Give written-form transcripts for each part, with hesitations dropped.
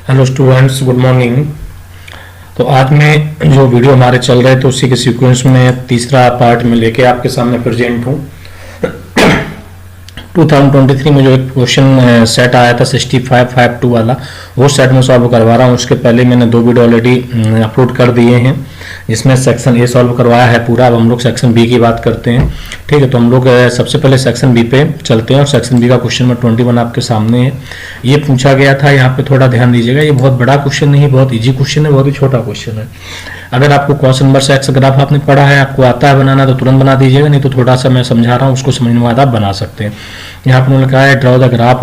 Hello students, good morning. तो आज में जो वीडियो हमारे चल रहे थे उसी के सीक्वेंस में तीसरा पार्ट में लेके आपके सामने प्रेजेंट हूँ। 2023 में जो एक क्वेश्चन सेट आया था 6552 वाला, वो सेट में सॉल्व करवा रहा हूँ। उसके पहले मैंने 2 वीडियो ऑलरेडी अपलोड कर दिए हैं जिसमें सेक्शन ए सॉल्व करवाया है पूरा। अब हम लोग सेक्शन बी की बात करते हैं। ठीक है, तो हम लोग सबसे पहले सेक्शन बी पे चलते हैं और सेक्शन बी का क्वेश्चन नंबर 21 आपके सामने है। ये पूछा गया था, यहाँ पे थोड़ा ध्यान दीजिएगा। ये बहुत बड़ा क्वेश्चन नहीं, बहुत ईजी क्वेश्चन है, बहुत ही छोटा क्वेश्चन है। अगर आपको कॉस इनवर्स एक्स ग्राफ आपने पढ़ा है, आपको आता है बनाना, तो तुरंत बना दीजिएगा, नहीं तो थोड़ा सा मैं समझा रहा हूँ, उसको समझने के बाद आप बना सकते हैं। यहाँ पर उन्होंने कहा है draw the graph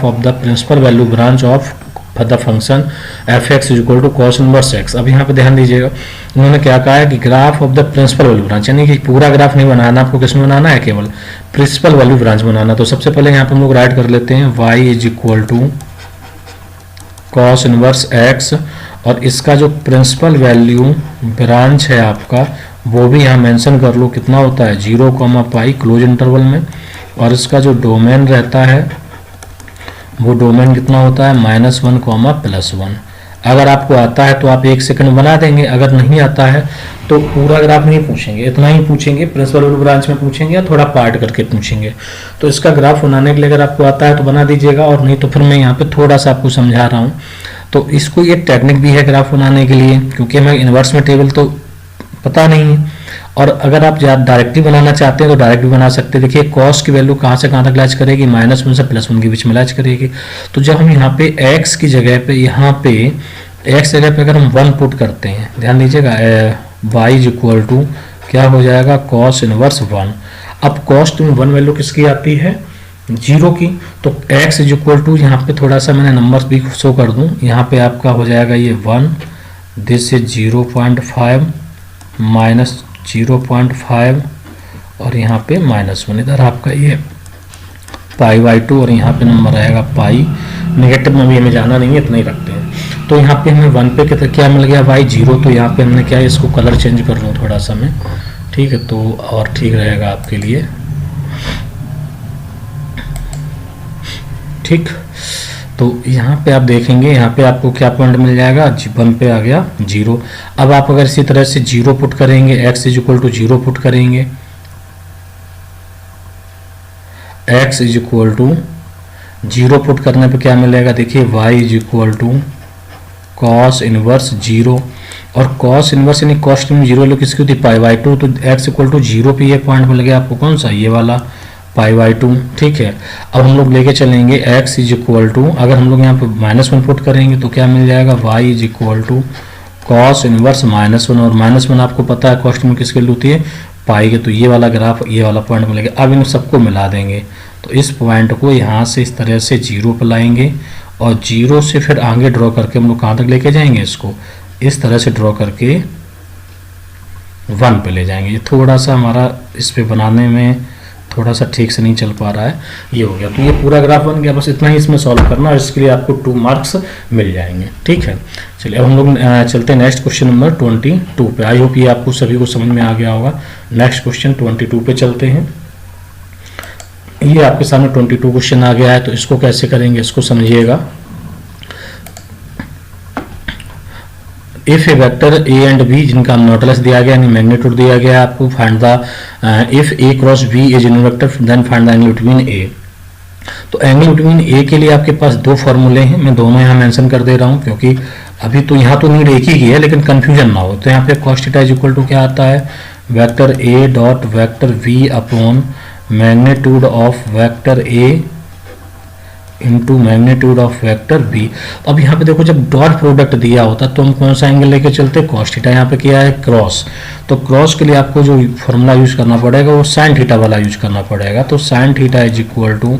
of the principal value branch of the function F x is equal to cos inverse X. अब यहाँ पे ध्यान दीजिएगा, उन्होंने क्या कहा है कि graph of the principal value branch, यानी कि पूरा ग्राफ नहीं बनाना, आपको किसमें बनाना है, केवल प्रिंसिपल वैल्यू ब्रांच बनाना। तो सबसे पहले यहाँ पे हम लोग राइट कर लेते हैं y is equal to cos inverse X, और इसका जो प्रिंसिपल वैल्यू ब्रांच है आपका वो भी यहाँ मेंशन कर लो, कितना होता है 0, क्लोज इंटरवल में, और इसका जो डोमेन रहता है वो डोमेन कितना होता है -1, +1। अगर आपको आता है तो आप 1 सेकंड बना देंगे, अगर नहीं आता है तो पूरा ग्राफ नहीं पूछेंगे, इतना ही पूछेंगे, प्रिंसिपल वैल्यू ब्रांच में पूछेंगे या थोड़ा पार्ट करके पूछेंगे। तो इसका ग्राफ बनाने के लिए अगर आपको आता है तो बना दीजिएगा, और नहीं तो फिर मैं यहाँ पे थोड़ा सा आपको समझा रहा हूँ। तो इसको ये टेक्निक भी है ग्राफ बनाने के लिए, क्योंकि हमें इन्वर्स में टेबल तो पता नहीं है, और अगर आप डायरेक्टली बनाना चाहते हैं तो डायरेक्ट भी बना सकते हैं। देखिए कॉस की वैल्यू कहाँ से कहाँ तक लैच करेगी, -1 से +1 के बीच में लैच करेगी। तो जब हम यहाँ पे x की जगह पे, यहाँ पे x जगह पे अगर हम 1 पुट करते हैं, ध्यान दीजिएगा, y इज इक्वल टू क्या हो जाएगा, कॉस इनवर्स 1। अब कॉस में 1 वैल्यू किसकी आती है, 0 की। तो x इज इक्वल टू, यहाँ पे थोड़ा सा मैंने नंबर्स भी शो कर दूँ, यहाँ पे आपका हो जाएगा ये 1, दिस इज 0.5 -0.5, और यहाँ पे -1, इधर आपका ये π/2, और यहाँ पे नंबर आएगा पाई। नेगेटिव में भी हमें जाना नहीं है, इतना ही रखते हैं। तो यहाँ पे हमें 1 पे क्या मिल गया, y 0। तो यहाँ पे हमने क्या है, इसको कलर चेंज कर लूँ थोड़ा सा मैं, ठीक है, तो और ठीक रहेगा आपके लिए। ठीक, तो यहाँ पे आप देखेंगे, यहाँ पे आपको क्या पॉइंट मिल जाएगा, 1 पे आ गया 0। अब आप अगर इसी तरह से 0 पुट करेंगे, x is equal to 0 put करेंगे, x is equal to 0 put करने पे क्या मिलेगा, देखिए y is equal to cos inverse 0, और कॉस इनवर्स यानी कॉस्ट में 0 लोग किसकी होती है, π/2। तो x इक्वल टू 0 पे ये पॉइंट मिल गया आपको, कौन सा, ये वाला π/2। ठीक है, अब हम लोग लेके चलेंगे x इज इक्वल टू, अगर हम लोग यहाँ पे -1 पुट करेंगे तो क्या मिल जाएगा, y is equal to cos inverse -1, और -1 आपको पता है कॉस्ट में किसके लिए होती है, पाई के। तो ये वाला ग्राफ, ये वाला पॉइंट मिलेगा। अब इन सबको मिला देंगे, तो इस पॉइंट को यहाँ से इस तरह से 0 पर लाएंगे, और 0 से फिर आगे ड्रॉ करके हम लोग कहाँ तक लेके जाएंगे, इसको इस तरह से ड्रॉ करके 1 पे ले जाएंगे। ये थोड़ा सा हमारा इस पे बनाने में थोड़ा सा ठीक से नहीं चल पा रहा है, ये हो गया। तो ये पूरा ग्राफ बन गया, बस इतना ही इसमें सॉल्व करना, और इसके लिए आपको 2 मार्क्स मिल जाएंगे। ठीक है, चलिए अब हम लोग चलते हैं नेक्स्ट क्वेश्चन नंबर 22 पे। आई होप ये आपको सभी को समझ में आ गया होगा। नेक्स्ट क्वेश्चन 22 पे चलते हैं। ये आपके सामने 22 क्वेश्चन आ गया है, तो इसको कैसे करेंगे इसको समझिएगा। If a vector A and B जिनका मॉडुलस दिया गया, यानी मैग्नीट्यूड दिया गया आपको, find the if A cross B is in vector, then find the angle between A. तो एंगल बिटवीन ए के लिए आपके पास 2 फॉर्मूले हैं, मैं दोनों यहाँ मेंशन कर दे रहा हूँ, क्योंकि अभी तो यहाँ तो नीड एक ही की है, लेकिन कंफ्यूजन ना हो। तो यहाँ पे cos theta is equal to क्या आता है, vector A dot vector B upon magnitude of vector A into magnitude of vector B. अब यहाँ पे देखो, जब डॉट प्रोडक्ट दिया होता तो हम कौन सा एंगल लेके चलते, कॉस थीटा। यहाँ पे क्या है, क्रॉस, तो क्रॉस के लिए आपको जो फॉर्मूला यूज करना पड़ेगा वो साइन थीटा वाला यूज करना पड़ेगा। तो sine theta is equal to,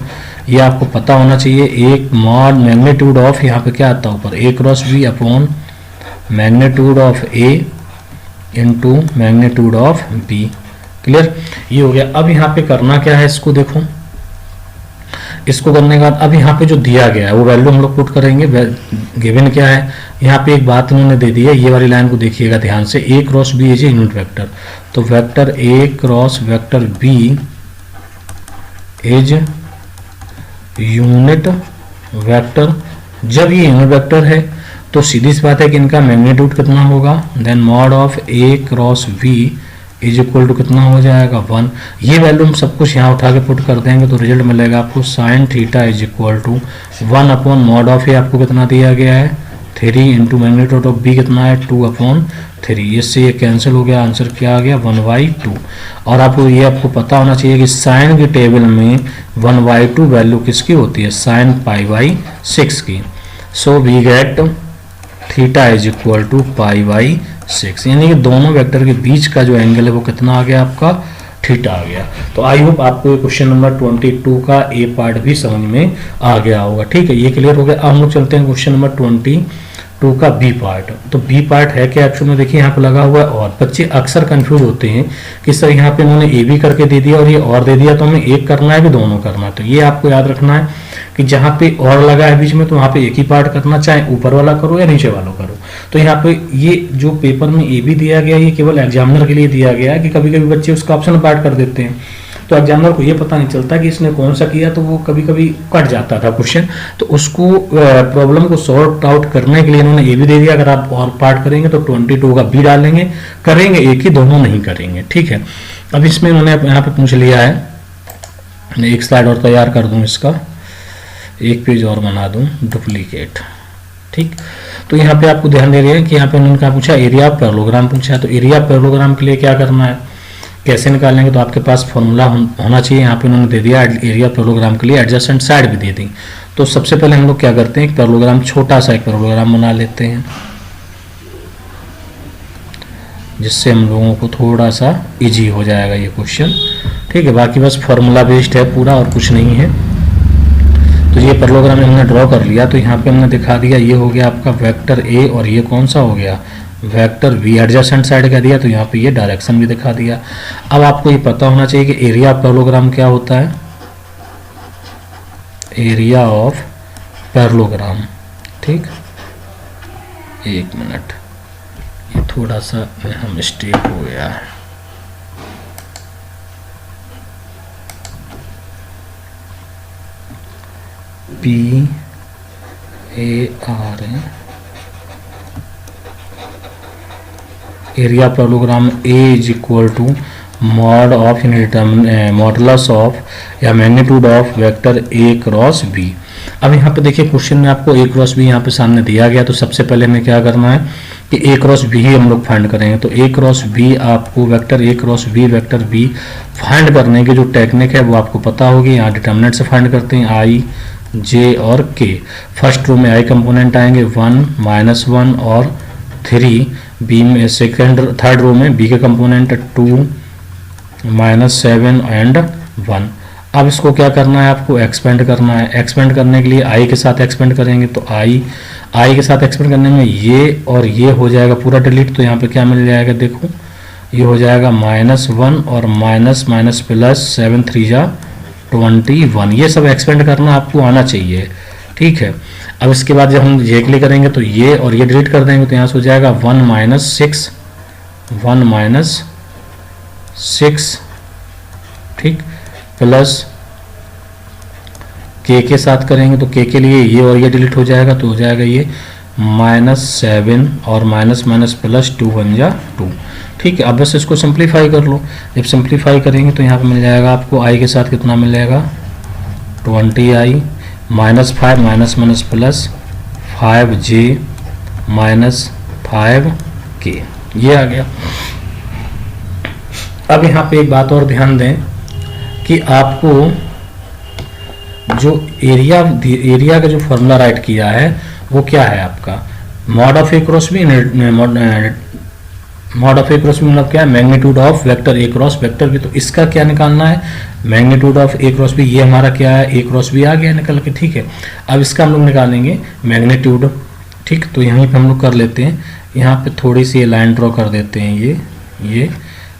ये आपको पता होना चाहिए, एक मॉड मैग्नीट्यूड ऑफ, यहाँ पे क्या आता है ऊपर, A cross B upon magnitude of A into magnitude of B. Clear, ये हो गया। अब यहाँ पे करना क्या है, इसको देखो, इसको करने के बाद अब यहाँ पे जो दिया गया है वो वैल्यू हम लोग पुट करेंगे। गिवन क्या है, यहाँ पे एक बात उन्होंने दे दी है, ये वाली लाइन को देखिएगा ध्यान से, A cross B is a unit vector. तो vector A cross vector B is unit vector जब ये यूनिट वेक्टर है तो सीधी सी बात है कि इनका मैग्नीट्यूड कितना होगा, then mod of A cross B is equal to कितना हो जाएगा 1। ये वैल्यू हम सब कुछ यहाँ उठा के पुट कर देंगे तो रिजल्ट मिलेगा आपको sine theta is equal to 1 upon mod of A आपको कितना दिया गया है 3 इंटू मैग्नीट्यूड ऑफ बी कितना है 2 अपॉन 3। इससे ये कैंसिल हो गया, आंसर क्या आ गया 1/2। और आपको ये आपको पता होना चाहिए कि साइन की टेबल में 1/2 वैल्यू किसकी होती है, साइन π/6 की। So we get theta is equal to π/6, यानी कि दोनों वेक्टर के बीच का जो एंगल है वो कितना आ गया आपका थीटा आ गया। तो आई होप आपको क्वेश्चन नंबर 22 का ए पार्ट भी समझ में आ गया होगा। ठीक है, ये क्लियर हो गया। अब हम लोग चलते हैं क्वेश्चन नंबर 22 का बी पार्ट। तो बी पार्ट है क्या एक्चुअल में, देखिए यहाँ पे लगा हुआ है और। बच्चे अक्सर कंफ्यूज होते हैं कि सर यहाँ पे इन्होंने ए बी करके दे दिया और ये और दे दिया, तो हमें एक करना है कि दोनों करना है। तो ये आपको याद रखना है कि जहाँ पे और लगा है बीच में तो वहाँ पे एक ही पार्ट करना, चाहे ऊपर वाला करो या नीचे वाला करो। तो यहाँ पे ये जो पेपर में ए बी दिया गया ये केवल एग्जामिनर के लिए दिया गया है कि कभी कभी बच्चे उसका ऑप्शन पार्ट कर देते हैं, तो एग्जामिनर को ये पता नहीं चलता कि इसने कौन सा किया, तो वो कभी कभी कट जाता था क्वेश्चन। तो उसको प्रॉब्लम को सॉर्ट आउट करने के लिए इन्होंने ए बी दे दिया। अगर आप और पार्ट करेंगे तो 22 का बी डालेंगे, करेंगे एक ही, दोनों नहीं करेंगे। ठीक है, अब इसमें उन्होंने यहाँ पे पूछ लिया है, मैं एक स्लाइड और तैयार कर दूं, इसका एक पेज और बना दूं डुप्लीकेट। ठीक, तो यहाँ पे आपको ध्यान दे रहे हैं कि यहाँ पे उन्होंने क्या पूछा, एरिया ऑफ पैरेललोग्राम पूछा है। तो एरिया ऑफ पैरेललोग्राम के लिए क्या करना है, कैसे निकालेंगे, तो आपके पास फॉर्मूला होना चाहिए। यहाँ पे उन्होंने दे दिया एरिया ऑफ पैरेललोग्राम के लिए एडजेसेंट साइड भी दे दी। तो सबसे पहले हम लोग क्या करते हैं, पैरेललोग्राम छोटा सा एक पैरेललोग्राम बना लेते हैं, जिससे हम लोगों को थोड़ा सा इजी हो जाएगा ये क्वेश्चन। ठीक है, बाकी बस फॉर्मूला बेस्ड है पूरा और कुछ नहीं है। तो ये पैरेललोग्राम हमने ड्रॉ कर लिया, तो यहाँ पे हमने दिखा दिया ये हो गया आपका वेक्टर ए और ये कौन सा हो गया वेक्टर बी। एडजेसेंट साइड का दिया तो यहाँ पे ये डायरेक्शन भी दिखा दिया। अब आपको ये पता होना चाहिए कि एरिया ऑफ पैरेललोग्राम क्या होता है, एरिया ऑफ पैरेललोग्राम। ठीक, एक मिनट, ये थोड़ा सा यहाँ मिस्टेक हो गया है। PAR area parallelogram A is equal to mod of modulus of या magnitude of vector A cross B। अब यहाँ पे देखिए क्वेश्चन में आपको A क्रॉस B यहाँ पे सामने दिया गया, तो सबसे पहले हमें क्या करना है कि A क्रॉस B ही हम लोग फाइंड करेंगे। तो A क्रॉस B आपको vector A cross B vector B find करने की जो टेक्निक है वो आपको पता होगी। यहाँ डिटर्मिनेंट से फाइंड करते हैं I J और K। फर्स्ट रो में I कंपोनेंट आएंगे 1 -1 और 3, बी में थर्ड रो में B के कंपोनेंट 2 -7 एंड 1। अब इसको क्या करना है, आपको एक्सपेंड करना है। एक्सपेंड करने के लिए I के साथ एक्सपेंड करेंगे, तो I के साथ एक्सपेंड करने में ये और ये हो जाएगा पूरा डिलीट। तो यहाँ पे क्या मिल जाएगा, देखो ये हो जाएगा -1 और माइनस माइनस प्लस 7 3 जा 21। ये सब एक्सपेंड करना आपको आना चाहिए। ठीक है, अब इसके बाद जब हम ये क्लिक करेंगे तो ये और ये डिलीट कर देंगे, तो यहाँ से हो जाएगा 1 -6 ठीक, प्लस के साथ करेंगे तो के लिए ये और ये डिलीट हो जाएगा, तो हो जाएगा ये -7 और माइनस माइनस प्लस 2 1 जा 2। ठीक है, अब बस इसको सिंप्लीफाई कर लो। जब सिंप्लीफाई करेंगे तो यहाँ पे मिल जाएगा आपको I के साथ कितना मिल जाएगा 20I -5 minus minus plus 5J -5K, ये आ गया। अब यहाँ पे एक बात और ध्यान दें कि आपको जो एरिया का जो फॉर्मूला राइट किया है वो क्या है आपका mod of A cross B. Mod of A cross B मतलब क्या है, magnitude of vector A cross vector B. तो इसका क्या निकालना है, magnitude of A cross B. ये हमारा क्या है, ए क्रॉस बी आ गया निकल के। ठीक है, अब इसका हम लोग निकालेंगे मैग्नीट्यूड। ठीक, तो यहीं पे हम लोग कर लेते हैं, यहाँ पे थोड़ी सी लाइन ड्रॉ कर देते हैं। ये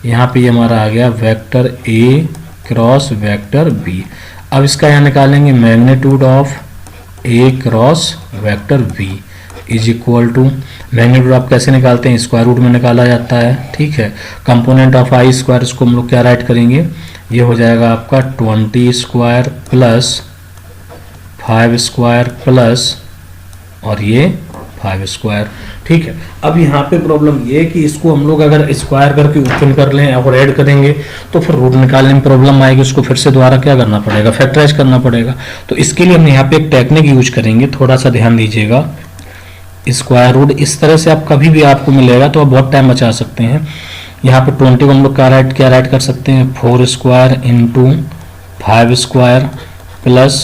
यहाँ पे ये हमारा आ गया vector A cross vector B. अब इसका यहाँ निकालेंगे magnitude of A cross vector B is equal to, magnitude आप कैसे निकालते हैं, स्क्वायर रूट में निकाला जाता है। ठीक है, कंपोनेंट ऑफ I स्क्वायर, इसको हम लोग क्या राइट करेंगे, ये हो जाएगा आपका 20 स्क्वायर प्लस 5 स्क्वायर प्लस और ये 5 स्क्वायर। ठीक है, अब यहाँ पे प्रॉब्लम ये है कि इसको हम लोग अगर स्क्वायर करके ओपन कर लें और ऐड करेंगे तो फिर रूट निकालने में प्रॉब्लम आएगी, उसको फिर से दोबारा क्या करना पड़ेगा, फैक्टराइज करना पड़ेगा। तो इसके लिए हम यहाँ पे एक टेक्निक यूज करेंगे, थोड़ा सा ध्यान दीजिएगा। स्क्वायर रूट इस तरह से आप कभी भी आपको मिलेगा तो आप बहुत टाइम बचा सकते हैं। यहाँ पे 20 को हम लोग क्या राइट कर सकते हैं, 4 square into 5 square plus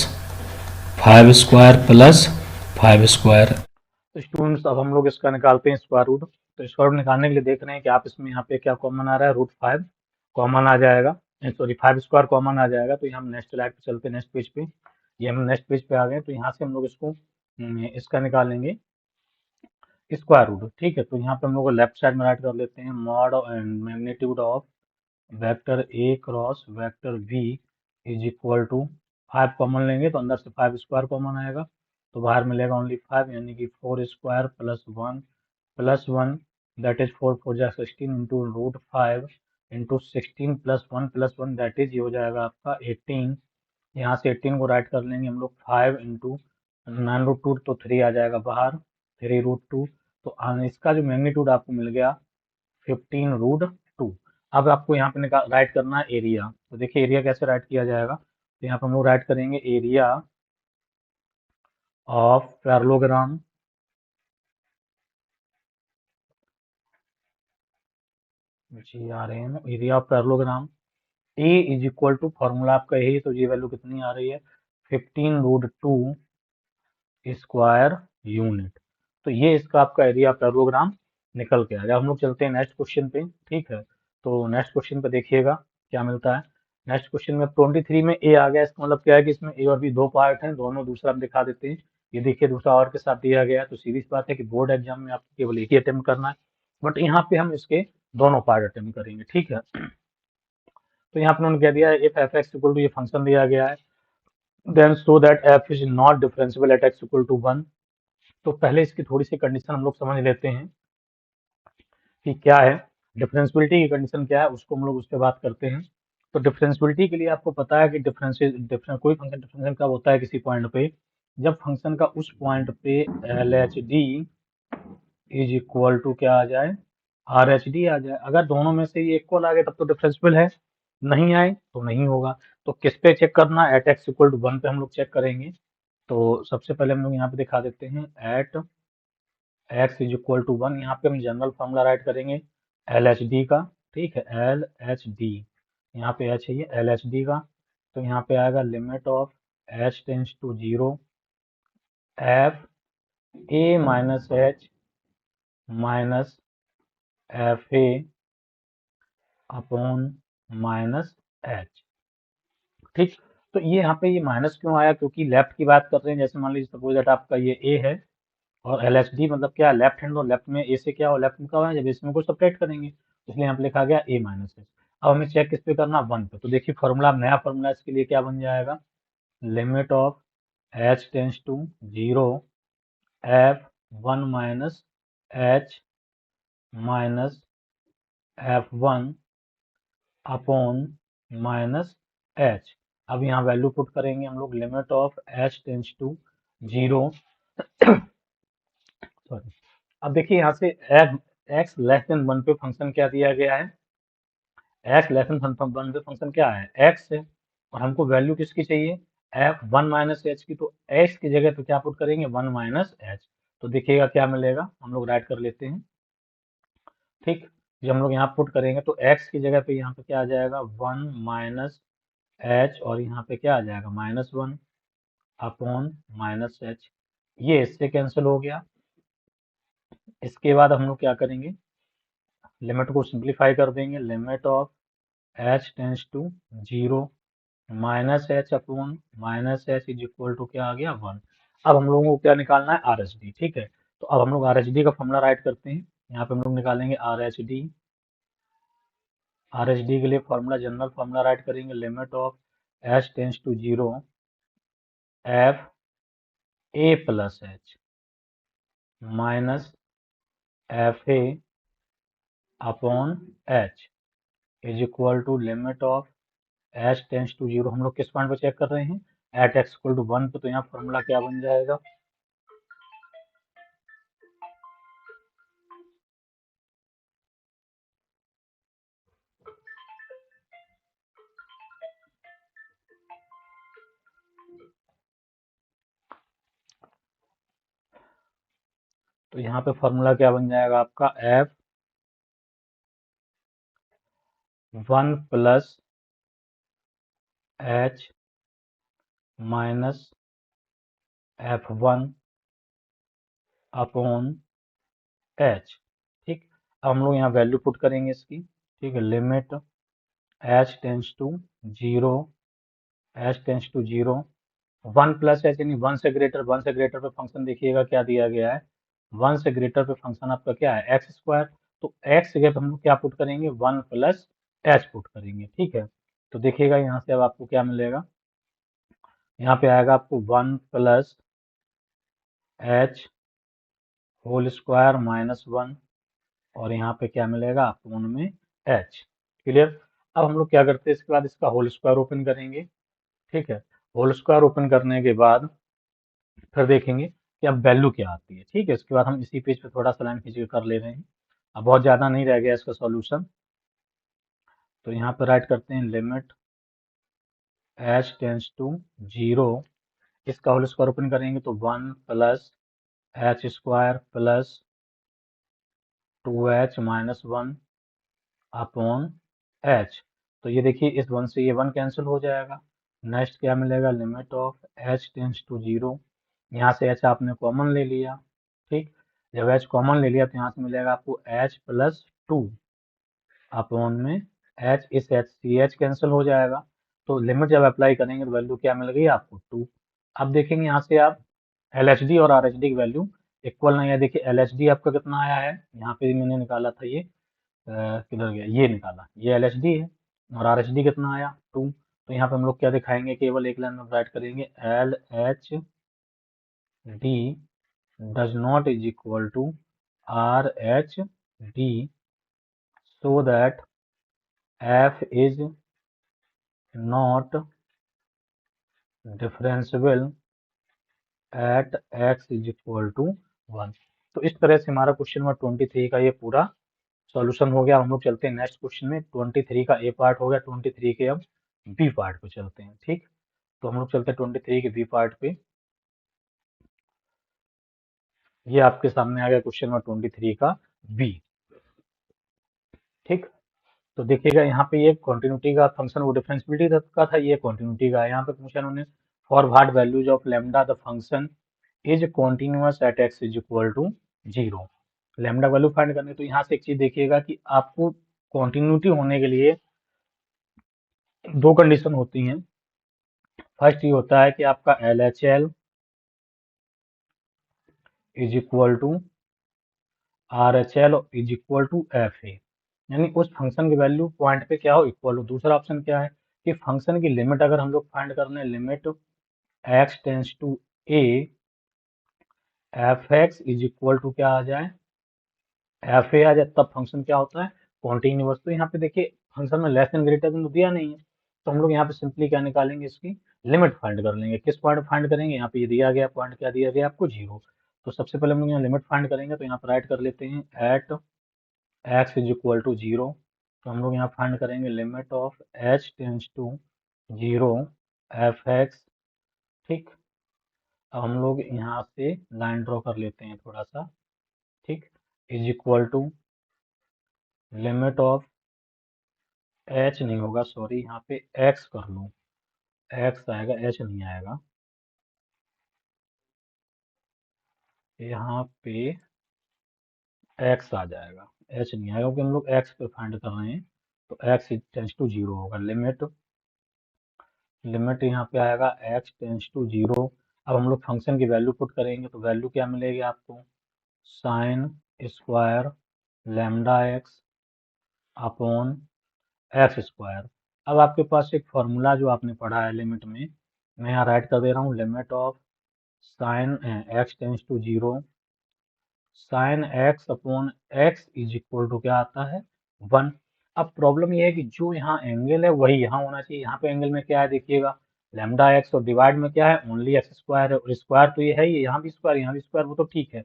5 square plus 5 square. तो स्टूडेंट्स अब हम लोग इसका निकालते हैं स्क्वायर रूट। तो स्क्वायर रूट निकालने के लिए देख रहे हैं कि आप इसमें यहाँ पे क्या कॉमन आ रहा है, √5 कॉमन आ जाएगा, सॉरी 5 स्क्वायर कॉमन आ जाएगा। तो यहाँ हम नेक्स्ट स्लाइड पे चलते हैं, नेक्स्ट पेज पे। ये हम नेक्स्ट पेज पे आ गए, तो यहाँ से हम लोग इसको इसका निकालेंगे स्क्वायर रूट। ठीक है, तो यहाँ पे हम लोग लेफ्ट साइड में राइट कर लेते हैं, mod and magnitude of vector A cross vector B is equal to 5 common लेंगे तो अंदर से 5 स्क्वायर कॉमन आएगा, तो बाहर मिलेगा ओनली 5, यानी कि 4 square plus one that is 4 जा 16 इंटू √5 इंटू 16 +1 दैट इज ये हो जाएगा आपका 18। यहाँ से 18 को राइट कर लेंगे हम लोग 5 इंटू 9√2, तो 3 आ जाएगा बाहर, 3√2। तो इसका जो मैग्नीट्यूड आपको मिल गया 15√2। अब आपको यहाँ पे निकाल राइट करना है एरिया। तो देखिए एरिया कैसे राइट किया जाएगा, तो यहाँ पे हम लोग राइट करेंगे एरिया ऑफ पैरेललोग्राम जी आ रहे हैं, area of parallelogram A is equal to, formula आपका यही है, तो ये वैल्यू कितनी आ रही है, 15√2 स्क्वायर यूनिट। तो ये इसका आपका एरिया पैरेललोग्राम निकल के आएगा। हम लोग चलते हैं नेक्स्ट क्वेश्चन पे। ठीक है, तो नेक्स्ट क्वेश्चन पे देखिएगा क्या मिलता है। नेक्स्ट क्वेश्चन में 23 में ए आ गया, इसका मतलब क्या है कि इसमें ए और बी दो पार्ट हैं, दोनों दूसरा हम दिखा देते हैं। ये देखिए दूसरा और के साथ दिया गया है, तो सीधी सी बात है कि बोर्ड एग्जाम में आपको केवल एक ही अटेम्प्ट करना है, बट यहाँ पे हम इसके दोनों पार्ट अटेम्प्ट करेंगे। ठीक है, तो यहाँ पे उन्होंने कह दिया है if F X equal to, ये फंक्शन दिया गया है, then so that F is not differentiable at X equal to 1। तो पहले इसकी थोड़ी सी कंडीशन हम लोग समझ लेते हैं कि क्या है डिफरेंशियबिलिटी की कंडीशन, क्या है उसको हम लोग उस पर बात करते हैं। तो डिफरेंशियबिलिटी के लिए आपको पता है कि डिफरेंस कोई फंक्शन डिफरेंशियल कब होता है किसी पॉइंट पे, जब फंक्शन का उस पॉइंट पे L H D is equal to क्या आ जाए, आर एच डी आ जाए। अगर दोनों में से ये इक्वल आ गए तब तो डिफरेंशियल है, नहीं आए तो नहीं होगा। तो किस पे चेक करना, एट एक्स इक्वल टू 1 पे हम लोग चेक करेंगे। तो सबसे पहले हम लोग यहाँ पे दिखा देते हैं at x is equal to 1, यहाँ पे हम जनरल फॉर्मूला राइट करेंगे एल एच डी का। ठीक है, एल एच डी, यहाँ पे एच है ये एल एच डी का। तो यहाँ पे आएगा limit of h tends to 0 f a minus h minus f a upon minus h. ठीक, तो ये यहाँ पे ये माइनस क्यों आया, क्योंकि लेफ्ट की बात कर रहे हैं। जैसे मान लीजिए सपोज दैट आपका ये ए है और एल एच डी मतलब क्या है, लेफ्ट हैंड, और लेफ्ट में ए से क्या हो, लेफ्ट में क्या है जब इसमें को सेपरेट करेंगे, इसलिए यहाँ पे लिखा गया ए माइनस एच। अब हमें चेक किस पे करना, 1 पे। तो देखिए फॉर्मूला, नया फॉर्मूला इसके लिए क्या बन जाएगा, limit of h tends to 0 f 1 minus h minus f 1 upon minus h. अब यहाँ वैल्यू पुट करेंगे हम लोग, limit of h tends to 0, sorry. अब देखिए यहाँ से एक्स लेस देन 1 पे फंक्शन क्या दिया गया है, एक्स लेस देन 1 पे फंक्शन क्या है, एक्स है, और हमको वैल्यू किसकी चाहिए, एफ 1 माइनस एच की। तो एक्स की जगह पे क्या पुट करेंगे, 1 माइनस एच। तो देखिएगा क्या मिलेगा, हम लोग राइट कर लेते हैं। ठीक, जब हम लोग यहाँ पुट करेंगे तो एक्स की जगह पे यहाँ पे क्या आ जाएगा, 1 माइनस एच, और यहाँ पे क्या आ जाएगा, -1 अपॉन माइनस एच। ये इससे कैंसिल हो गया। इसके बाद हम लोग क्या करेंगे, लिमिट को सिंप्लीफाई कर देंगे, limit of h tends to 0 minus h upon minus h is equal to क्या आ गया, 1। अब हम लोगों को क्या निकालना है, आर एच डी। ठीक है, तो अब हम लोग आर एच डी का फॉर्मूला राइट करते हैं। यहाँ पे हम लोग निकालेंगे R H D. R H D के लिए फॉर्मूला, जनरल फॉर्मूला राइट करेंगे, limit of h tends to 0 f a plus h minus f a upon h is equal to limit of h tends to 0। हम लोग किस point पे check कर रहे हैं, एट एक्स इक्वल टू 1 पे। तो यहाँ फॉर्मूला क्या बन जाएगा, तो यहाँ पे फॉर्मूला क्या बन जाएगा आपका, F1 plus H minus F1 upon H। ठीक, अब हम लोग यहाँ वैल्यू पुट करेंगे इसकी। ठीक है, limit H tends to zero, H tends to zero, 1 plus h यानी 1 से ग्रेटर पे फंक्शन देखिएगा क्या दिया गया है, 1 से ग्रेटर पे फंक्शन आपका क्या है, एक्स स्क्वायर। तो एक्स की जगह हम लोग क्या पुट करेंगे, 1 प्लस एच पुट करेंगे। ठीक है, तो देखिएगा यहाँ से अब आपको क्या मिलेगा, यहाँ पे आएगा आपको 1 plus h whole square minus 1, और यहाँ पे क्या मिलेगा आपको उनमें एच। क्लियर। अब हम लोग क्या करते हैं, इसके बाद इसका होल स्क्वायर ओपन करेंगे। ठीक है, होल स्क्वायर ओपन करने के बाद फिर देखेंगे कि अब वैल्यू क्या आती है। ठीक है, इसके बाद हम इसी पेज पे थोड़ा सा लाइन खींच के कर ले रहे हैं, अब बहुत ज़्यादा नहीं रह गया इसका सॉल्यूशन। तो यहाँ पे राइट करते हैं limit h tends to zero, इसका होल स्क्वायर ओपन करेंगे तो 1 plus h square plus 2h minus 1 upon h. तो ये देखिए इस 1 से ये 1 कैंसिल हो जाएगा। नेक्स्ट क्या मिलेगा, limit of h tends to zero, यहाँ से एच आपने कॉमन ले लिया। ठीक, जब एच कॉमन ले लिया तो यहाँ से मिलेगा आपको एच प्लस टू अपॉन में एच, इस एच सी एच कैंसिल हो जाएगा। तो लिमिट जब अप्लाई करेंगे तो वैल्यू क्या मिल गई आपको, 2। अब देखेंगे यहाँ से आप एल एच डी और आर एच डी की वैल्यू इक्वल नहीं है। देखिए एल एच डी आपका कितना आया है, यहाँ पे मैंने निकाला था ये, किधर गया, ये निकाला, ये एल एच डी है, और आर एच डी कितना आया 2। तो यहाँ पे हम लोग क्या दिखाएंगे, केवल एक लाइन में राइट करेंगे, L H D does not is equal to R H D, so that f is not differentiable at x is equal to 1। तो इस तरह से हमारा क्वेश्चन नंबर 23 का ये पूरा सॉल्यूशन हो गया। हम लोग चलते हैं नेक्स्ट क्वेश्चन में, 23 का ए पार्ट हो गया, 23 के अब बी पार्ट पे चलते हैं। ठीक, तो हम लोग चलते हैं 23 के बी पार्ट पे। ये आपके सामने आ गया क्वेश्चन नंबर 23 का बी। ठीक, तो देखिएगा यहाँ पे ये कॉन्टिन्यूटी का फंक्शन, वो डिफरेंशियबिलिटी का था, ये कॉन्टिन्यूटी का है। यहाँ पे पूछा उन्होंने for what values of lambda the function is continuous at x is equal to zero. Lambda value find करनी है, तो यहाँ से एक चीज देखिएगा कि आपको कॉन्टिन्यूटी होने के लिए दो कंडीशन होती हैं। फर्स्ट ये होता है कि आपका L H L is equal to R H L is equal to f a, यानी उस फंक्शन की वैल्यू पॉइंट पे क्या हो, इक्वल हो। दूसरा ऑप्शन क्या है कि फंक्शन की लिमिट अगर हम लोग फाइंड कर रहे हैं, limit x tends to a, f x is equal to क्या आ जाए, एफ ए आ जाए, तब फंक्शन क्या होता है, कॉन्टिन्यूअस। तो यहाँ पे देखिए फंक्शन में लेस देन ग्रेटर देन तो दिया नहीं है, तो हम लोग यहाँ पे सिंपली क्या निकालेंगे, इसकी लिमिट फाइंड कर लेंगे। किस पॉइंट फाइंड करेंगे, यहाँ पे ये दिया गया पॉइंट, क्या दिया गया आपको, जीरो। तो सबसे पहले हम लोग यहाँ लिमिट फाइंड करेंगे, तो यहाँ पर राइट कर लेते हैं at x is equal to zero. तो हम लोग यहाँ फाइंड करेंगे limit of h tends to zero f x. ठीक, अब हम लोग यहाँ से लाइन ड्रॉ कर लेते हैं थोड़ा सा। ठीक, is equal to limit of h नहीं होगा, सॉरी, यहाँ पे एक्स कर लूँ, एक्स आएगा, एच नहीं आएगा। यहाँ पे एक्स आ जाएगा, एच नहीं आएगा, क्योंकि हम लोग एक्स पे फाइंड कर रहे हैं। तो एक्स टेंस टू जीरो होगा, लिमिट, लिमिट यहाँ पे आएगा एक्स टेंस टू जीरो। अब हम लोग फंक्शन की वैल्यू पुट करेंगे, तो वैल्यू क्या मिलेगी आपको, sign square lambda x upon x square. अब आपके पास एक फॉर्मूला जो आपने पढ़ा है लिमिट में, मैं यहाँ राइट कर दे रहा हूँ, limit of sine x tends to zero, sine x upon x is equal to क्या आता है, 1। अब प्रॉब्लम ये है कि जो यहाँ एंगल है वही यहाँ होना चाहिए। यहाँ पे एंगल में क्या है देखिएगा, लैम्डा एक्स, और डिवाइड में क्या है, ओनली एक्स स्क्वायर है, और स्क्वायर तो ये है ही, यहाँ भी स्क्वायर यहाँ भी स्क्वायर, वो तो ठीक है,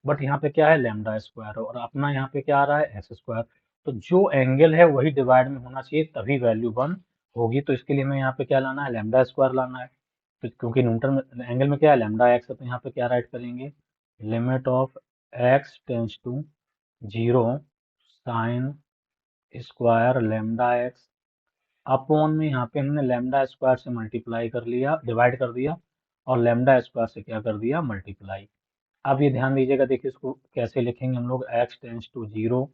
बट यहाँ पे क्या है, लैम्डा स्क्वायर, और अपना यहाँ पे क्या आ रहा है, एक्स स्क्वायर। तो जो एंगल है वही डिवाइड में होना चाहिए, तभी वैल्यू 1 होगी। तो इसके लिए हमें यहाँ पे क्या लाना है, लैम्डा स्क्वायर लाना है। तो क्योंकि न्यूटन में एंगल में क्या है, लैम्डा एक्स है, तो यहाँ पे क्या राइट करेंगे, limit of x tends to 0 sine square lambda x upon में यहाँ पे हमने लैम्डा स्क्वायर से मल्टीप्लाई कर लिया, डिवाइड कर दिया, और लैम्डा स्क्वायर से क्या कर दिया, मल्टीप्लाई। अब ये ध्यान दीजिएगा, देखिए इसको कैसे लिखेंगे हम लोग, x टेंस टू 0,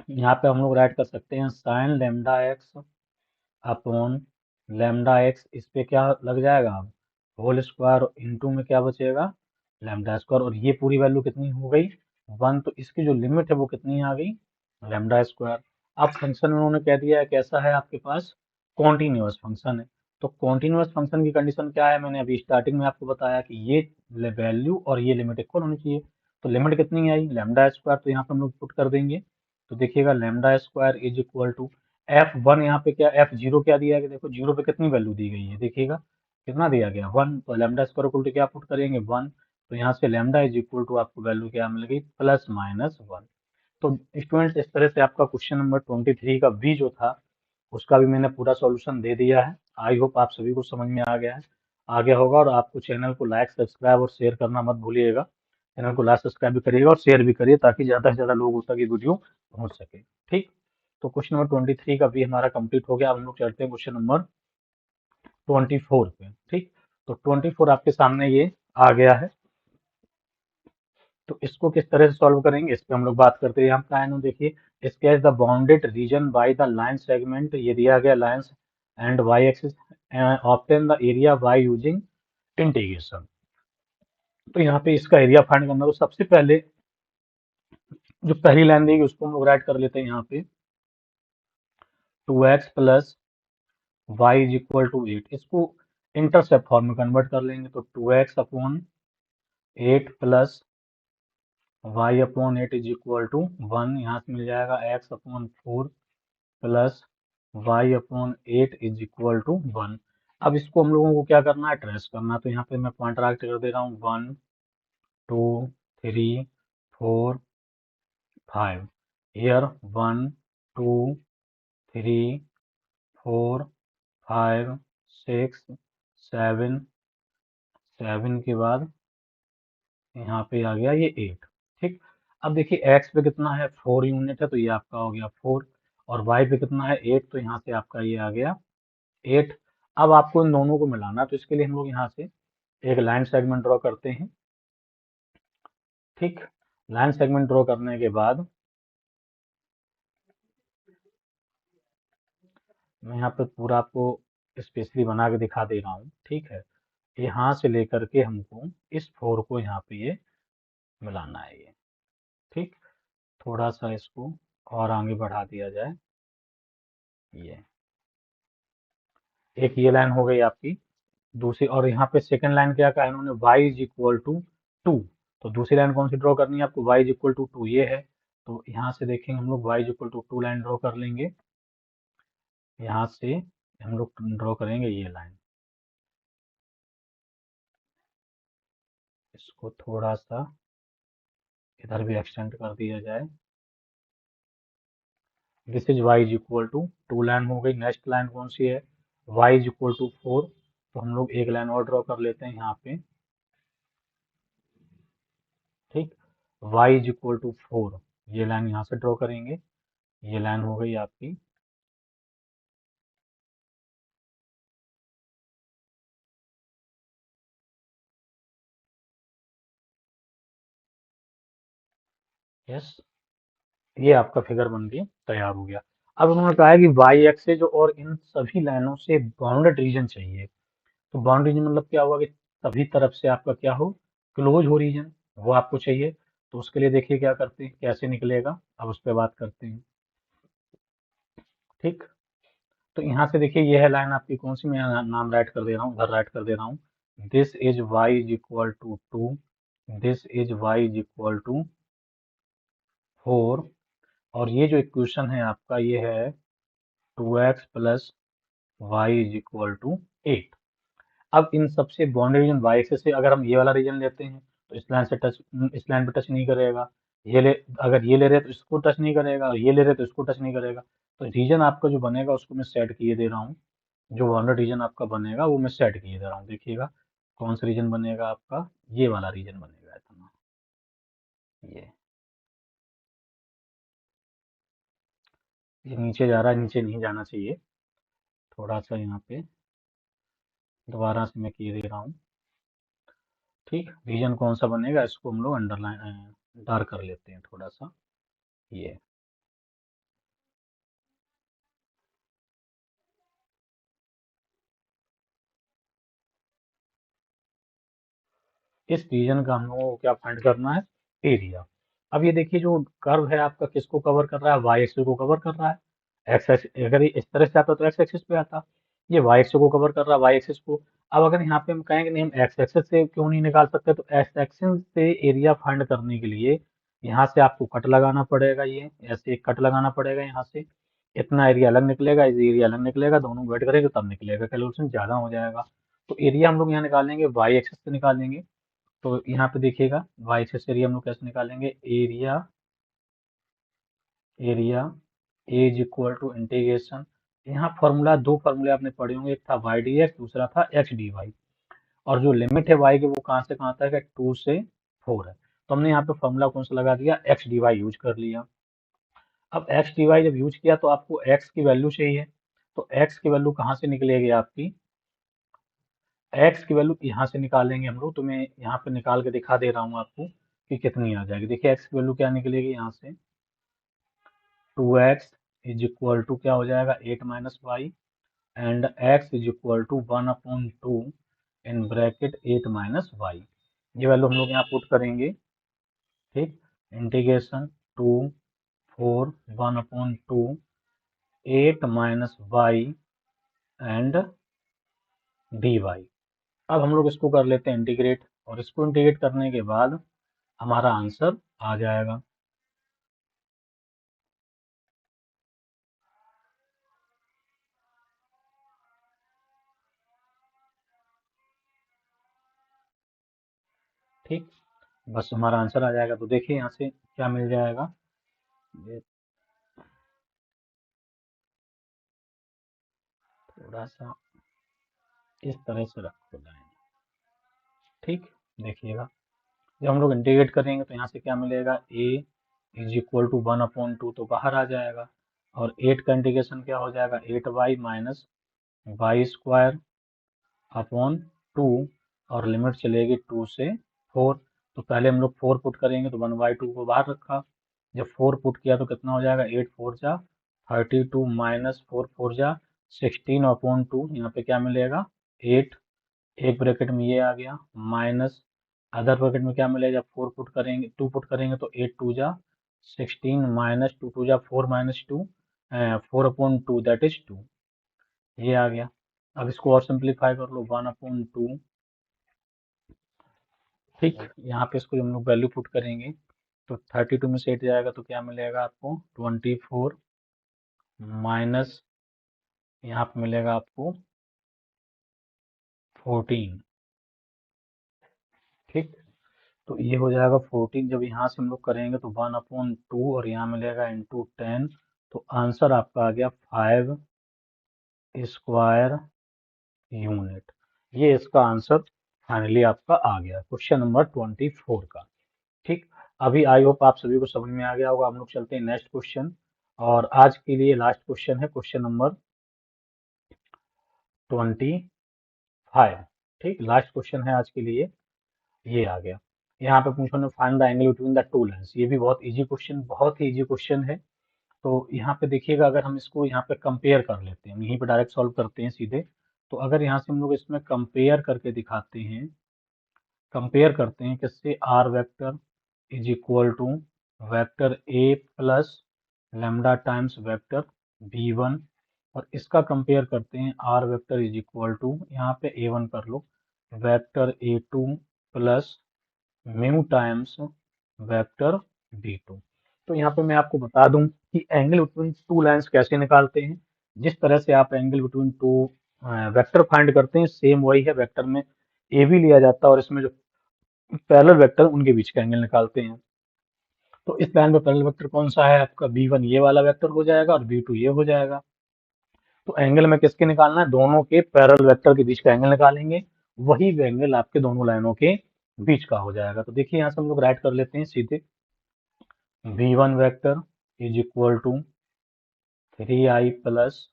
यहाँ पे हम लोग राइट कर सकते हैं sign lambda x upon lambda x, इस पे क्या लग जाएगा अब, होल स्क्वायर इंटू में क्या बचेगा, लैम्डा स्क्वायर, और ये पूरी वैल्यू कितनी हो गई, 1, तो इसकी जो लिमिट है वो कितनी आ गई, लैम्डा स्क्वायर। अब फंक्शन उन्होंने कह दिया है कैसा है आपके पास, कॉन्टिन्यूअस फंक्शन है। तो कॉन्टिन्यूअस फंक्शन की कंडीशन क्या है, मैंने अभी स्टार्टिंग में आपको बताया कि ये वैल्यू और ये लिमिट इक्वल होनी चाहिए। तो लिमिट कितनी आई, लैम्डा स्क्वायर, तो यहाँ पे हम लोग पुट कर देंगे। तो देखिएगा lambda square is equal to F1, यहाँ पे क्या F0 क्या दिया गया, देखो 0 पे कितनी वैल्यू दी गई है, देखिएगा कितना दिया गया, 1, तो लैम्डा स्क्वायर इक्वल टू क्या पुट करेंगे, 1, तो यहाँ से लैम्डा इज इक्वल टू आपको वैल्यू क्या मिल गई, ±1। तो स्टूडेंट्स इस तरह से आपका क्वेश्चन नंबर 23 का भी जो था उसका भी मैंने पूरा सॉल्यूशन दे दिया है। आई होप आप सभी को समझ में आ गया है, आ गया होगा। और आपको चैनल को लाइक सब्सक्राइब और शेयर करना मत भूलिएगा। चैनल को लाइक सब्सक्राइब भी करिएगा और शेयर भी करिए ताकि ज़्यादा से ज़्यादा लोगों तक ये वीडियो पहुंच सके। ठीक, तो क्वेश्चन नंबर 23 का भी हमारा कंप्लीट हो गया। अब हम लोग चलते हैं क्वेश्चन नंबर 24 पे। ठीक, तो 24 आपके सामने ये आ गया है, तो इसको किस तरह से सॉल्व करेंगे इस पे हम लोग बात करते हैं। यहाँ पे आए देखिए, sketch the bounded region by the line segment, ये दिया गया lines and y axis, obtain the area by using integration. तो यहाँ पे इसका एरिया फाइंड करना, तो सबसे पहले जो पहली लाइन देगी उसको हम लोग राइट कर लेते हैं यहाँ पे 2x plus y is equal to 8, इसको इंटरसेप्ट फॉर्म में कन्वर्ट कर लेंगे। तो 2x upon 8 plus y upon 8 is equal to 1, यहाँ से मिल जाएगा x upon 4 plus y upon 8 is equal to 1। अब इसको हम लोगों को क्या करना है, ट्रेस करना है। तो यहाँ पे मैं पॉइंट राइट कर दे रहा हूँ, 1 2 3 4 5, हियर 1 2 3 4 5 6 7, 7 के बाद यहाँ पे आ गया ये 8। ठीक, अब देखिए x पे कितना है, 4 यूनिट है, तो ये आपका हो गया 4, और y पे कितना है 8, तो यहाँ से आपका ये आ गया 8। अब आपको इन दोनों को मिलाना है, तो इसके लिए हम लोग यहाँ से एक लाइन सेगमेंट ड्रॉ करते हैं। ठीक, लाइन सेगमेंट ड्रॉ करने के बाद मैं यहाँ पे पूरा आपको स्पेशली बना के दिखा दे रहा हूँ। ठीक है, यहाँ से लेकर के हमको इस 4 को यहाँ पे ये मिलाना है ये। ठीक, थोड़ा सा इसको और आगे बढ़ा दिया जाए, ये एक ये लाइन हो गई आपकी दूसरी। और यहाँ पे सेकंड लाइन क्या कहा इन्होंने, y इज इक्वल टू 2, तो दूसरी लाइन कौन सी ड्रॉ करनी है आपको, y इज इक्वल टू 2 ये है। तो यहाँ से देखेंगे हम लोग y is equal to 2 line draw कर लेंगे। यहाँ से हम लोग ड्रॉ करेंगे ये लाइन, इसको थोड़ा सा इधर भी एक्सटेंड कर दिया जाए। This is y is equal to 2 line हो गई। नेक्स्ट लाइन कौन सी है, y इज इक्वल टू 4, तो हम लोग एक लाइन और ड्रॉ कर लेते हैं यहाँ पे। ठीक, y इज इक्वल टू 4, ये लाइन यहाँ से ड्रॉ करेंगे, ये लाइन हो गई आपकी। यस, ये आपका फिगर बन के तैयार हो गया। अब उन्होंने कहा है कि वाई एक्सेज और इन सभी लाइनों से बाउंडेड रीजन चाहिए। तो बाउंड रीजन मतलब क्या हुआ कि सभी तरफ से आपका क्या हो, क्लोज हो रीजन, वो आपको चाहिए। तो उसके लिए देखिए क्या करते हैं, कैसे निकलेगा, अब उस पर बात करते हैं। ठीक, तो यहाँ से देखिए ये है लाइन आपकी कौन सी, मैं नाम राइट कर दे रहा हूँ, उधर राइट कर दे रहा हूँ। This is y is equal to 2, this is y is equal to 4, और ये जो इक्वेशन है आपका ये है 2x plus y is equal to 8। अब इन सबसे बाउंड्री रीजन वाई एक्सिस से अगर हम ये वाला रीजन लेते हैं तो इस लाइन से टच, इस लाइन पे टच नहीं करेगा। ये ले, अगर ये ले रहे हैं तो इसको टच नहीं करेगा, और ये ले रहे हैं तो इसको टच नहीं करेगा। तो रीजन आपका जो बनेगा उसको मैं सेट किए दे रहा हूँ, जो बाउंड्री रीजन आपका बनेगा वो मैं सेट किए दे रहा हूँ। देखिएगा कौन सा रीजन बनेगा आपका, ये वाला रीजन बनेगा इतना। ये नीचे जा रहा है, नीचे नहीं जाना चाहिए। थोड़ा सा यहाँ पे दोबारा से मैं किए दे रहा हूँ। ठीक, रीजन कौन सा बनेगा इसको हम लोग अंडरलाइन डार्क कर लेते हैं थोड़ा सा। ये इस रीजन का हम लोगों को क्या फाइंड करना है, एरिया। अब ये देखिए जो कर्व है आपका किसको कवर कर रहा है, वाई एक्सिस को कवर कर रहा है। एक्स अगर ये इस तरह से आता तो एक्स एक्सिस पे आता, ये वाई एक्सिस को कवर कर रहा है, वाई एक्सिस को। अब अगर यहाँ पे हम कहेंगे नहीं हम एक्स एक्सिस से क्यों नहीं निकाल सकते, तो एक्स एक्सिस से एरिया फाइंड करने के लिए यहाँ से आपको कट लगाना पड़ेगा, ये ऐसे एक कट लगाना पड़ेगा यहाँ से। इतना एरिया अलग निकलेगा, इस एरिया अलग निकलेगा, दोनों वेट करेंगे तब निकलेगा, कैलकुलेशन ज्यादा हो जाएगा। तो एरिया हम लोग यहाँ निकालेंगे वाई एक्सिस से निकालेंगे। तो यहाँ पे देखिएगा वाई एक्सिस एरिया हम लोग कैसे निकालेंगे, area area a is equal to integration. यहाँ फॉर्मूला, दो फॉर्मूले आपने पढ़े होंगे, एक था वाई डी एक्स, दूसरा था एक्स डी वाई। और जो लिमिट है वाई की वो कहाँ से कहाँ तक है, 2 से 4 है। तो हमने यहाँ पे फॉर्मूला कौन सा लगा दिया, एक्स डी वाई यूज कर लिया। अब एक्स डी वाई जब यूज किया तो आपको एक्स की वैल्यू चाहिए, तो एक्स की वैल्यू कहाँ से निकलेगी आपकी, एक्स की वैल्यू यहाँ से निकालेंगे हम लोग। तो मैं यहाँ पे निकाल के दिखा दे रहा हूँ आपको कि कितनी आ जाएगी। देखिए एक्स की वैल्यू क्या निकलेगी यहाँ से, 2x इज इक्वल टू क्या हो जाएगा, 8 minus y, and x is equal to 1/2 in bracket 8 minus y. ये वैल्यू हम लोग यहाँ पुट करेंगे। ठीक, integration 2 4 1/2 8 minus y and d y. अब हम लोग इसको कर लेते हैं इंटीग्रेट, और इसको इंटीग्रेट करने के बाद हमारा आंसर आ जाएगा। ठीक, बस हमारा आंसर आ जाएगा। तो देखिए यहाँ से क्या मिल जाएगा, ये थोड़ा सा इस तरह से रखो लाइन। ठीक, देखिएगा जब हम लोग इंटीग्रेट करेंगे तो यहाँ से क्या मिलेगा, a इज इक्वल टू 1/2 तो बाहर आ जाएगा, और 8 का इंटीग्रेशन क्या हो जाएगा, 8y minus Y square upon 2, और लिमिट चलेगी 2 से 4। तो पहले हम लोग 4 पुट करेंगे तो 1/2 को बाहर रखा, जब 4 पुट किया तो कितना हो जाएगा, 8 4 जा 32 माइनस 4 4 जा 16/2। यहाँ पे क्या मिलेगा, 8, एक ब्रैकेट में ये आ गया, माइनस अदर ब्रैकेट में क्या मिलेगा, जब 4 पुट करेंगे 2 पुट करेंगे तो 8 2 जा 16 माइनस 2 2 जा 4 माइनस 2 4/2 दैट इज 2, ये आ गया। अब इसको और सिंप्लीफाई कर लो, 1/2। ठीक, यहाँ पे इसको हम लोग वैल्यू पुट करेंगे तो 32 में से 8 जाएगा तो क्या मिलेगा आपको, 24 माइनस यहाँ पे मिलेगा आपको 14। ठीक, तो ये हो जाएगा 14। जब यहाँ से हम लोग करेंगे तो 1/2 और यहाँ मिलेगा इंटू 10। तो आंसर आपका आ गया 5 स्क्वायर यूनिट। ये इसका आंसर फाइनली आपका आ गया क्वेश्चन नंबर 24 का। ठीक, अभी आई होप आप सभी को समझ में आ गया होगा। हम लोग चलते हैं नेक्स्ट क्वेश्चन, और आज के लिए लास्ट क्वेश्चन है क्वेश्चन नंबर 25। ठीक, लास्ट क्वेश्चन है आज के लिए, ये आ गया। यहाँ पे पूछो ना, find the angle between the two lines. ये भी बहुत इजी क्वेश्चन, बहुत ही इजी क्वेश्चन है। तो यहाँ पे देखिएगा, अगर हम इसको यहाँ पे कंपेयर कर लेते हैं, हम यहीं पे डायरेक्ट सॉल्व करते हैं सीधे। तो अगर यहाँ से हम लोग इसमें कंपेयर करके दिखाते हैं, कंपेयर करते हैं किससे, R vector is equal to vector A plus lambda times vector B one, और इसका कंपेयर करते हैं R vector is equal to, यहाँ पे ए वन कर लो, vector A two plus mu times vector B two. तो यहाँ पे मैं आपको बता दूं कि एंगल बिटवीन टू लाइंस कैसे निकालते हैं। जिस तरह से आप angle between two vector find करते हैं, सेम वही है, वेक्टर में ए भी लिया जाता है और इसमें जो पैरेलल वेक्टर उनके बीच का एंगल निकालते हैं। तो इस लाइन में पैरेलल वेक्टर कौन सा है आपका, बी वन ये वाला वेक्टर हो जाएगा और बी टू ये हो जाएगा। तो एंगल में किसके निकालना है, दोनों के पैरेलल वेक्टर के बीच का एंगल निकालेंगे, वही एंगल आपके दोनों लाइनों के बीच का हो जाएगा। तो देखिए यहाँ से हम लोग राइट कर लेते हैं सीधे, v1 vector is equal to 3i plus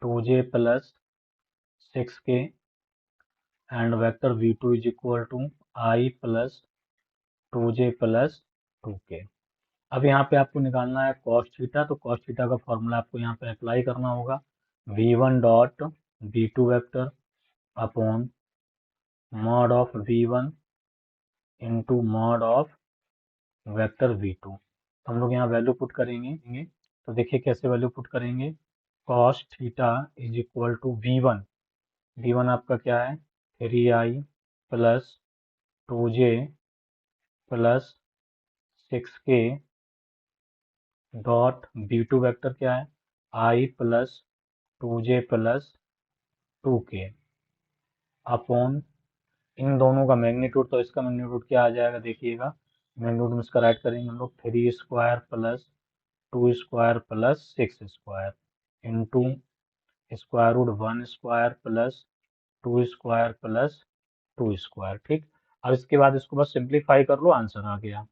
2j plus 6k and vector v2 is equal to i plus 2j plus 2k। अब यहाँ पे आपको निकालना है cos थीटा, तो cos थीटा का फॉर्मूला आपको यहाँ पे अप्लाई करना होगा, v1 dot v2 vector upon mod of v1 into mod of vector v2। हम लोग यहाँ वैल्यू पुट करेंगे, तो देखिए कैसे वैल्यू पुट करेंगे। cos theta is equal to v1, v1 आपका क्या है 3i plus 2j plus 6k dot v2 vector क्या है i plus 2j plus 2k upon इन दोनों का मैग्नीट्यूड, तो इसका मैग्नीट्यूड क्या आ जाएगा देखिएगा, मैग्नीट्यूड में इसका राइट करेंगे हम लोग 3 square plus 2 square plus 6 square into square root 1 square plus 2 square plus 2 square. ठीक, अब इसके बाद इसको बस सिंप्लीफाई कर लो, आंसर आ गया।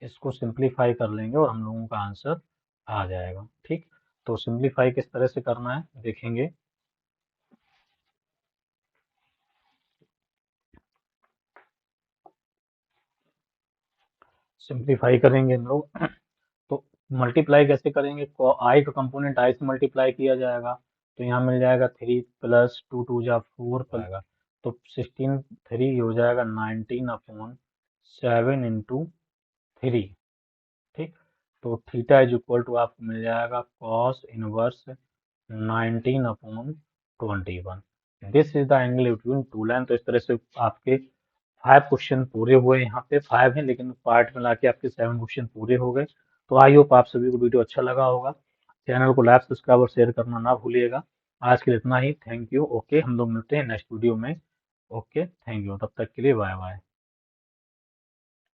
इसको सिंप्लीफाई कर लेंगे और हम लोगों का आंसर आ जाएगा। ठीक, तो सिंप्लीफाई किस तरह से करना है देखेंगे। सिंप्लीफाई करेंगे हम लोग तो मल्टीप्लाई कैसे करेंगे, आई का कंपोनेंट आई से मल्टीप्लाई किया जाएगा, तो यहाँ मिल जाएगा 3 प्लस 2 2 जा 4 पाएगा, तो 16 3 हो जाएगा 19 अपॉन 7 इंटू 3। ठीक, तो थीटा इज इक्वल टू आपको मिल जाएगा cos inverse 19 upon 21। This is the angle between two line. तो इस तरह से आपके 5 क्वेश्चन पूरे हुए, यहाँ पे 5 हैं लेकिन पार्ट में लाके आपके 7 क्वेश्चन पूरे हो गए। तो आई होप आप सभी को वीडियो अच्छा लगा होगा। चैनल को लाइक सब्सक्राइब और शेयर करना ना भूलिएगा। आज के लिए इतना ही, थैंक यू। ओके, हम लोग मिलते हैं नेक्स्ट वीडियो में। ओके, थैंक यू, तब तक के लिए बाय बाय।